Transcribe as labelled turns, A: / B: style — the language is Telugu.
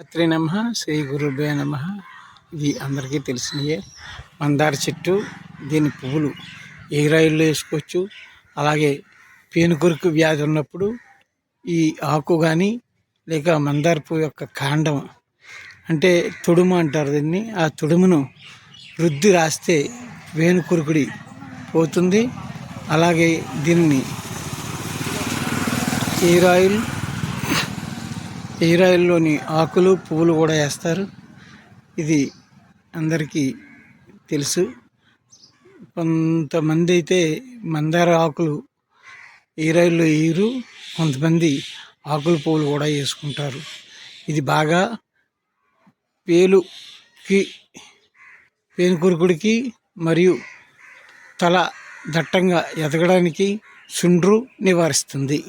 A: శ్రీ నమః శ్రీ గురుభ్యో నమః. ఇది అందరికీ తెలిసినయే మందార చెట్టు. దీని పువ్వులు ఎయిర్ ఆయిల్లో వేసుకోవచ్చు. అలాగే పేనుకొరుకు వ్యాధి ఉన్నప్పుడు ఈ ఆకు కానీ లేక మందార పువ్వు యొక్క కాండం అంటే తొడుము అంటారు దీన్ని. ఆ తొడుమును రుద్ది రాస్తే పేనుకొరుకుడి పోతుంది. అలాగే దీన్ని ఎయిర్ ఆయిల్లోని ఆకులు పువ్వులు కూడా వేస్తారు. ఇది అందరికీ తెలుసు. కొంతమంది అయితే మందార ఆకులు ఎయిర్ ఆయిల్లో వేయరు, కొంతమంది ఆకులు పువ్వులు కూడా వేసుకుంటారు. ఇది బాగా పేనుకొరుకుడికి మరియు తల దట్టంగా ఎదగడానికి చుండ్రు నివారిస్తుంది.